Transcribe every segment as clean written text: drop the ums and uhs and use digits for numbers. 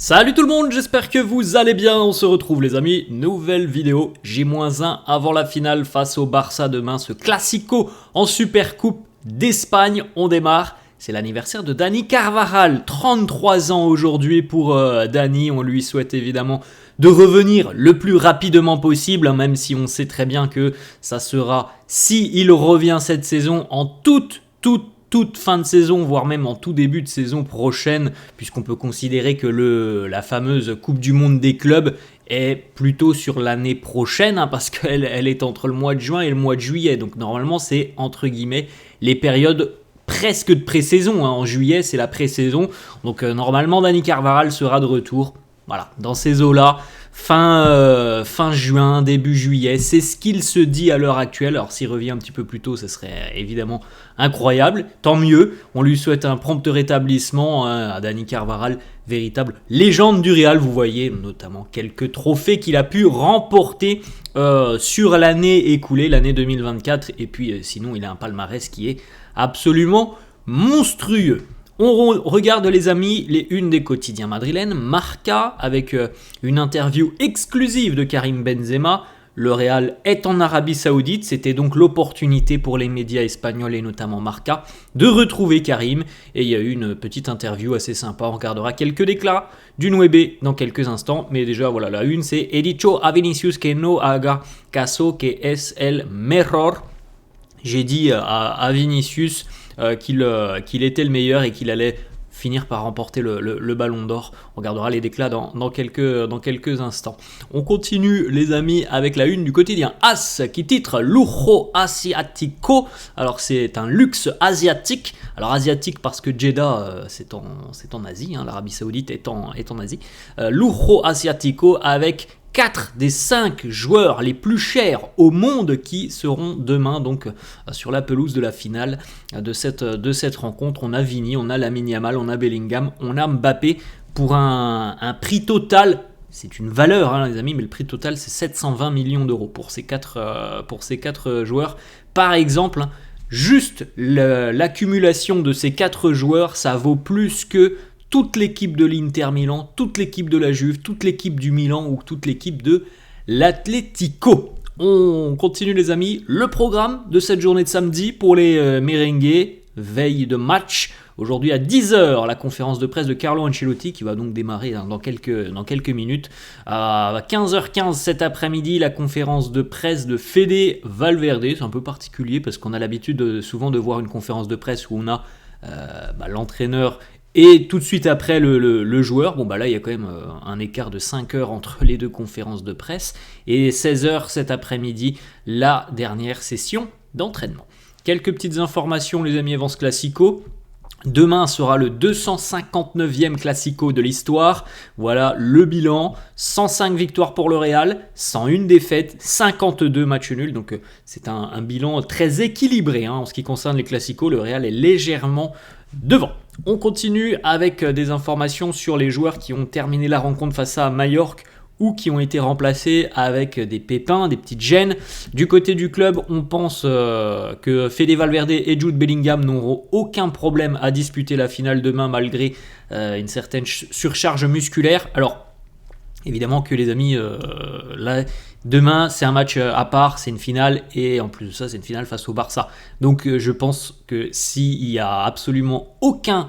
Salut tout le monde, j'espère que vous allez bien, on se retrouve les amis, nouvelle vidéo, J-1 avant la finale face au Barça demain, ce classico en Supercoupe d'Espagne, on démarre. C'est l'anniversaire de Dani Carvajal, 33 ans aujourd'hui pour Dani, on lui souhaite évidemment de revenir le plus rapidement possible, même si on sait très bien que ça sera, si il revient cette saison, en toute fin de saison, voire même en tout début de saison prochaine, puisqu'on peut considérer que la fameuse Coupe du Monde des clubs est plutôt sur l'année prochaine, parce qu'elle est entre le mois de juin et le mois de juillet, donc normalement c'est entre guillemets les périodes presque de pré-saison, en juillet c'est la pré-saison, donc normalement Dani Carvajal sera de retour, voilà, dans ces eaux-là, fin juin, début juillet, c'est ce qu'il se dit à l'heure actuelle. Alors s'il revient un petit peu plus tôt, ce serait évidemment incroyable, tant mieux, on lui souhaite un prompt rétablissement à Dani Carvajal, véritable légende du Real, vous voyez notamment quelques trophées qu'il a pu remporter sur l'année écoulée, l'année 2024, et puis sinon il a un palmarès qui est absolument monstrueux. On regarde les amis les unes des quotidiens madrilènes, Marca avec une interview exclusive de Karim Benzema. Le Real est en Arabie Saoudite, c'était donc l'opportunité pour les médias espagnols et notamment Marca de retrouver Karim. Et il y a eu une petite interview assez sympa, on regardera quelques déclats du Nueve dans quelques instants. Mais déjà voilà, la une c'est « He dicho a Vinicius que no haga caso que es el mejor ». J'ai dit à Vinicius qu'il était le meilleur et qu'il allait finir par remporter le ballon d'or. On regardera les déclats dans quelques instants. On continue les amis avec la une du quotidien AS qui titre Lujo Asiático. Alors c'est un luxe asiatique. Alors asiatique parce que Jeddah c'est en Asie, l'Arabie Saoudite est en Asie. Lujo Asiático avec 4 des 5 joueurs les plus chers au monde qui seront demain donc sur la pelouse de la finale de cette rencontre. On a Vini, on a Lamine Yamal, on a Bellingham, on a Mbappé pour un prix total. C'est une valeur les amis, mais le prix total c'est 720 millions d'euros pour ces 4 joueurs. Par exemple, juste l'accumulation de ces 4 joueurs, ça vaut plus que toute l'équipe de l'Inter Milan, toute l'équipe de la Juve, toute l'équipe du Milan ou toute l'équipe de l'Atlético. On continue les amis, le programme de cette journée de samedi pour les merengues, veille de match. Aujourd'hui à 10h, la conférence de presse de Carlo Ancelotti qui va donc démarrer dans quelques minutes. À 15h15 cet après-midi, la conférence de presse de Fede Valverde. C'est un peu particulier parce qu'on a l'habitude souvent de voir une conférence de presse où on a l'entraîneur et tout de suite après le joueur. Bon là il y a quand même un écart de 5 heures entre les deux conférences de presse. Et 16h cet après-midi, la dernière session d'entraînement. Quelques petites informations les amis avant ce classico. Demain sera le 259e classico de l'histoire. Voilà le bilan. 105 victoires pour le Real, 101 défaites, 52 matchs nuls. Donc c'est un bilan très équilibré en ce qui concerne les classicos. Le Real est légèrement devant. On continue avec des informations sur les joueurs qui ont terminé la rencontre face à Majorque ou qui ont été remplacés avec des pépins, des petites gênes. Du côté du club, on pense que Fede Valverde et Jude Bellingham n'auront aucun problème à disputer la finale demain malgré une certaine surcharge musculaire. Alors, évidemment que les amis, là, demain c'est un match à part, c'est une finale et en plus de ça c'est une finale face au Barça. Donc je pense que s'il y a absolument aucun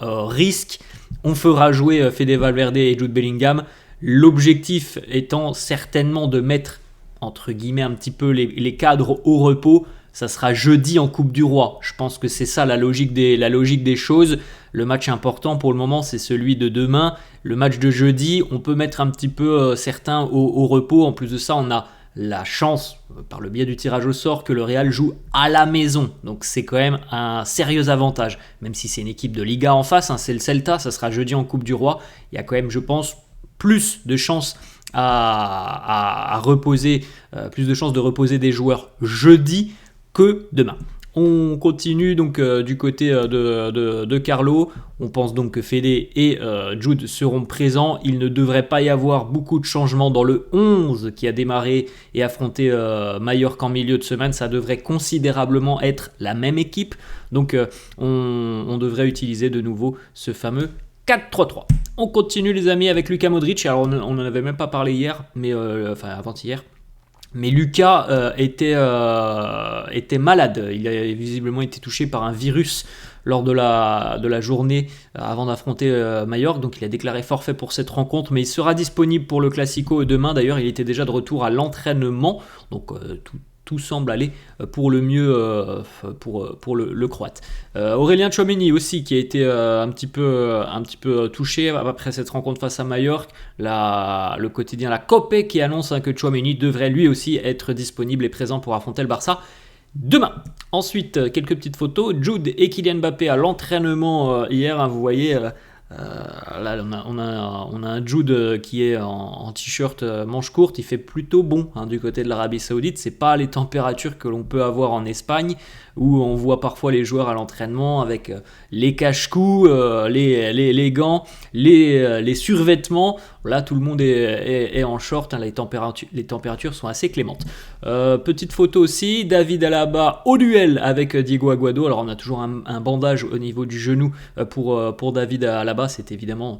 risque, on fera jouer Fede Valverde et Jude Bellingham. L'objectif étant certainement de mettre entre guillemets un petit peu les cadres au repos. Ça sera jeudi en Coupe du Roi. Je pense que c'est ça la logique des choses. Le match important pour le moment, c'est celui de demain. Le match de jeudi, on peut mettre un petit peu certains au repos. En plus de ça, on a la chance, par le biais du tirage au sort, que le Real joue à la maison. Donc c'est quand même un sérieux avantage. Même si c'est une équipe de Liga en face, c'est le Celta, ça sera jeudi en Coupe du Roi. Il y a quand même, je pense, plus de chances à reposer, plus de chances de reposer des joueurs jeudi que demain. On continue donc du côté de Carlo. On pense donc que Fede et Jude seront présents. Il ne devrait pas y avoir beaucoup de changements dans le 11 qui a démarré et affronté Majorque en milieu de semaine. Ça devrait considérablement être la même équipe. Donc on devrait utiliser de nouveau ce fameux 4-3-3. On continue les amis avec Luka Modric. Alors on n'en avait même pas parlé hier, mais enfin avant-hier. Mais Lucas était malade. Il a visiblement été touché par un virus lors de la journée avant d'affronter Majorque. Donc il a déclaré forfait pour cette rencontre, mais il sera disponible pour le Classico demain. D'ailleurs, il était déjà de retour à l'entraînement. Donc tout semble aller pour le mieux pour le Croate. Aurélien Tchouaméni aussi qui a été un petit peu touché après cette rencontre face à Majorque. Le quotidien La Copé qui annonce que Tchouaméni devrait lui aussi être disponible et présent pour affronter le Barça demain. Ensuite, quelques petites photos. Jude et Kylian Mbappé à l'entraînement hier. Vous voyez... là on a un Jude qui est en t-shirt manche courte. Il fait plutôt bon du côté de l'Arabie Saoudite. C'est pas les températures que l'on peut avoir en Espagne où on voit parfois les joueurs à l'entraînement avec les cache-cous, les gants, les survêtements. Là tout le monde est en short, les températures sont assez clémentes. Petite photo aussi, David Alaba au duel avec Diego Aguado. Alors on a toujours un bandage au niveau du genou pour David Alaba. C'est évidemment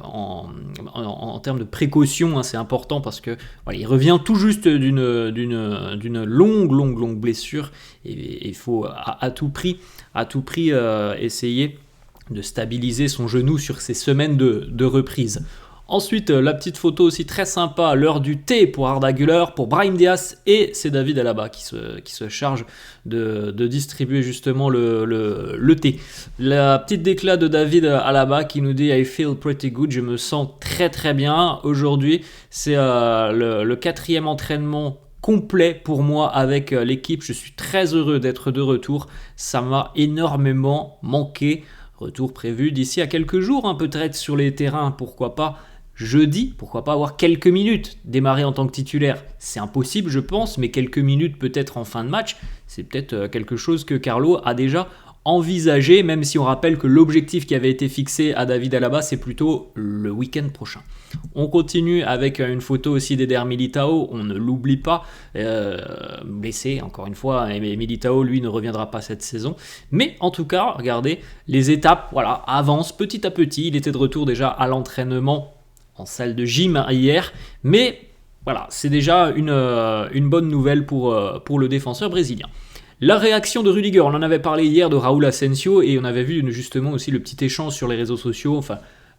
en termes de précaution, c'est important parce que voilà, il revient tout juste d'une longue blessure et il faut à tout prix essayer de stabiliser son genou sur ces semaines de reprise. Ensuite, la petite photo aussi très sympa, l'heure du thé pour Arda Güler, pour Brahim Diaz, et c'est David Alaba qui se charge de distribuer justement le thé. La petite déclat de David Alaba qui nous dit « I feel pretty good », je me sens très très bien. Aujourd'hui, c'est le 4e entraînement complet pour moi avec l'équipe. Je suis très heureux d'être de retour. Ça m'a énormément manqué. Retour prévu d'ici à quelques jours, peut-être sur les terrains, pourquoi pas jeudi, pourquoi pas avoir quelques minutes, démarrer en tant que titulaire. C'est impossible je pense, mais quelques minutes peut-être en fin de match, c'est peut-être quelque chose que Carlo a déjà envisagé, même si on rappelle que l'objectif qui avait été fixé à David Alaba, c'est plutôt le week-end prochain. On continue avec une photo aussi d'Eder Militao, on ne l'oublie pas, blessé encore une fois, et Militao lui ne reviendra pas cette saison, mais en tout cas, regardez, les étapes avancent petit à petit. Il était de retour déjà à l'entraînement en salle de gym hier, mais voilà, c'est déjà une bonne nouvelle pour le défenseur brésilien. La réaction de Rudiger, on en avait parlé hier de Raúl Asensio et on avait vu justement aussi le petit échange sur les réseaux sociaux,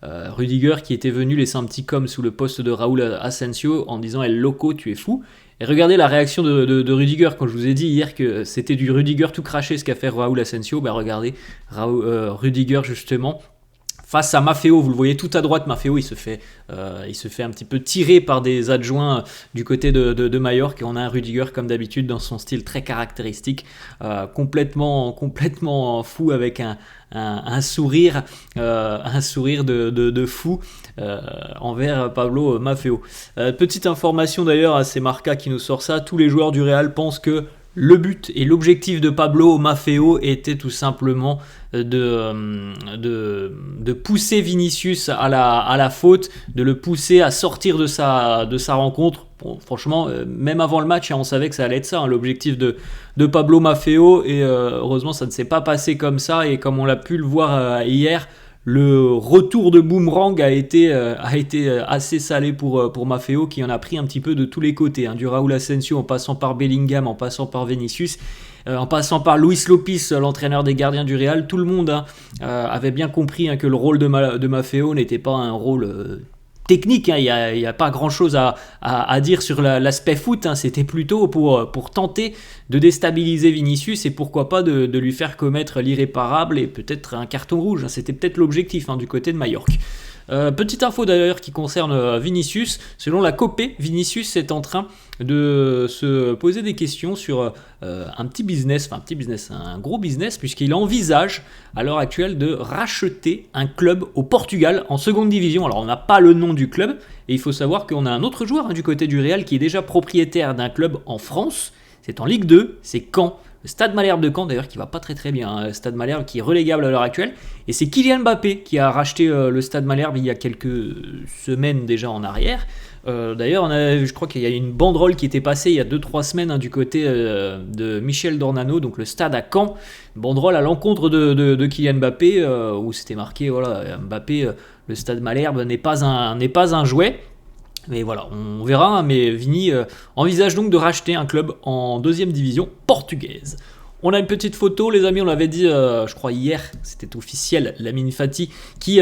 Rudiger qui était venu laisser un petit com sous le poste de Raúl Asensio en disant « El loco, tu es fou ». Et regardez la réaction de Rudiger, quand je vous ai dit hier que c'était du Rudiger tout craché ce qu'a fait Raúl Asensio, regardez Rudiger justement face à Maffeo, vous le voyez tout à droite, Maffeo il se fait un petit peu tirer par des adjoints du côté de Majorque, et on a un Rudiger comme d'habitude dans son style très caractéristique, complètement fou avec un sourire de fou envers Pablo Maffeo. Petite information d'ailleurs, c'est Marca qui nous sort ça, tous les joueurs du Real pensent que le but et l'objectif de Pablo Maffeo était tout simplement de pousser Vinicius à la faute, de le pousser à sortir de sa rencontre. Bon, franchement, même avant le match, on savait que ça allait être ça, l'objectif de Pablo Maffeo, et heureusement ça ne s'est pas passé comme ça, et comme on l'a pu le voir hier, le retour de boomerang a été assez salé pour Maffeo, qui en a pris un petit peu de tous les côtés, du Raúl Asensio en passant par Bellingham, en passant par Vinicius, en passant par Luis Lopez, l'entraîneur des gardiens du Real. Tout le monde avait bien compris que le rôle de Maffeo n'était pas un rôle technique, il n'y a pas grand chose à dire sur l'aspect foot, c'était plutôt pour tenter de déstabiliser Vinicius et pourquoi pas de lui faire commettre l'irréparable et peut-être un carton rouge, c'était peut-être l'objectif du côté de Majorque. Petite info d'ailleurs qui concerne Vinicius, selon la Copé, Vinicius est en train de se poser des questions sur un gros business, puisqu'il envisage à l'heure actuelle de racheter un club au Portugal en seconde division. Alors on n'a pas le nom du club, et il faut savoir qu'on a un autre joueur du côté du Real qui est déjà propriétaire d'un club en France, c'est en Ligue 2, c'est Caen. le Stade Malherbe de Caen, d'ailleurs qui va pas très bien, hein, le Stade Malherbe qui est relégable à l'heure actuelle, et c'est Kylian Mbappé qui a racheté le Stade Malherbe il y a quelques semaines déjà en arrière. D'ailleurs, je crois qu'il y a une banderole qui était passée il y a 2-3 semaines du côté de Michel Dornano, donc le stade à Caen, banderole à l'encontre de Kylian Mbappé, où c'était marqué, voilà, Mbappé, le Stade Malherbe n'est pas un jouet. Mais voilà, on verra, mais Vini envisage donc de racheter un club en 2e division portugaise. On a une petite photo, les amis, on l'avait dit, je crois hier, c'était officiel, Lamine Fati qui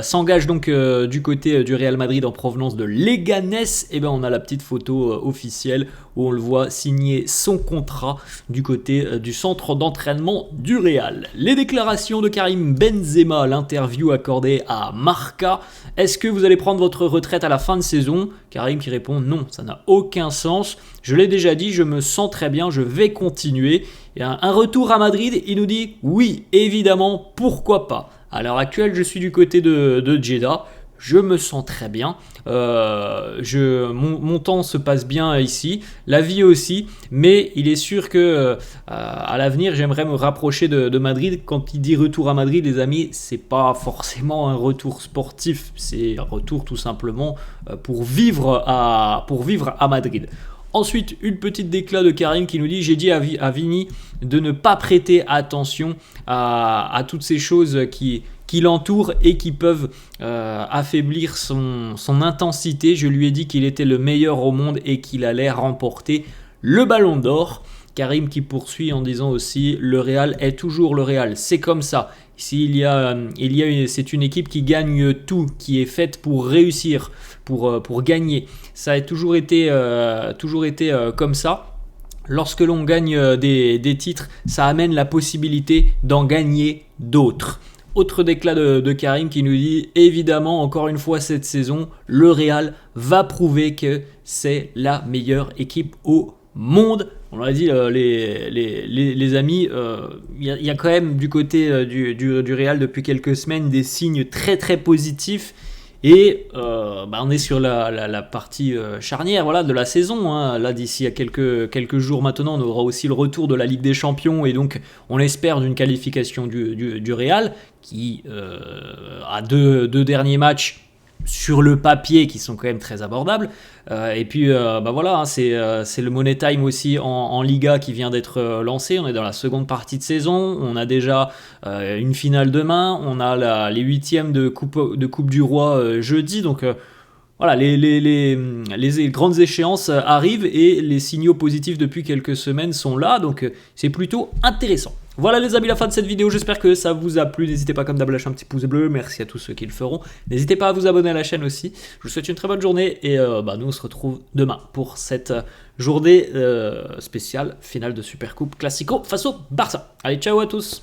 s'engage donc du côté du Real Madrid en provenance de Leganés. Et ben on a la petite photo officielle où on le voit signer son contrat du côté du centre d'entraînement du Real. Les déclarations de Karim Benzema, l'interview accordée à Marca. Est-ce que vous allez prendre votre retraite à la fin de saison? Karim qui répond non, ça n'a aucun sens. Je l'ai déjà dit, je me sens très bien, je vais continuer. Et un retour à Madrid, il nous dit oui, évidemment, pourquoi pas. À l'heure actuelle, je suis du côté de Jeddah. Je me sens très bien, mon temps se passe bien ici, la vie aussi, mais il est sûr que à l'avenir j'aimerais me rapprocher de Madrid. Quand il dit retour à Madrid, les amis, c'est pas forcément un retour sportif, c'est un retour tout simplement pour vivre à Madrid. Ensuite, une petite déclat de Karim qui nous dit: j'ai dit à Vini de ne pas prêter attention à toutes ces choses qui l'entourent et qui peuvent affaiblir son intensité. Je lui ai dit qu'il était le meilleur au monde et qu'il allait remporter le Ballon d'Or. Karim qui poursuit en disant aussi: le Real est toujours le Real, c'est comme ça. Ici, c'est une équipe qui gagne tout, qui est faite pour réussir, pour gagner. Ça a toujours été comme ça. Lorsque l'on gagne des titres, ça amène la possibilité d'en gagner d'autres. Autre déclat de Karim qui nous dit: évidemment, encore une fois cette saison, le Real va prouver que c'est la meilleure équipe au monde. On l'a dit, les amis, il y a quand même du côté du Real depuis quelques semaines des signes très très positifs. Et on est sur la partie charnière, voilà, de la saison, hein. Là, d'ici à quelques jours maintenant, on aura aussi le retour de la Ligue des Champions. Et donc, on espère d'une qualification du Real qui a deux derniers matchs sur le papier qui sont quand même très abordables. Et puis voilà, hein, c'est le Money Time aussi en Liga qui vient d'être lancé. On est dans la seconde partie de saison. On a déjà une finale demain. On a les huitièmes de Coupe du Roi jeudi. Donc voilà, les grandes échéances arrivent et les signaux positifs depuis quelques semaines sont là. Donc c'est plutôt intéressant. Voilà les amis, la fin de cette vidéo, j'espère que ça vous a plu. N'hésitez pas comme d'hab à lâcher un petit pouce bleu, merci à tous ceux qui le feront. N'hésitez pas à vous abonner à la chaîne aussi. Je vous souhaite une très bonne journée et nous on se retrouve demain pour cette journée spéciale finale de Supercoupe Classico face au Barça. Allez, ciao à tous.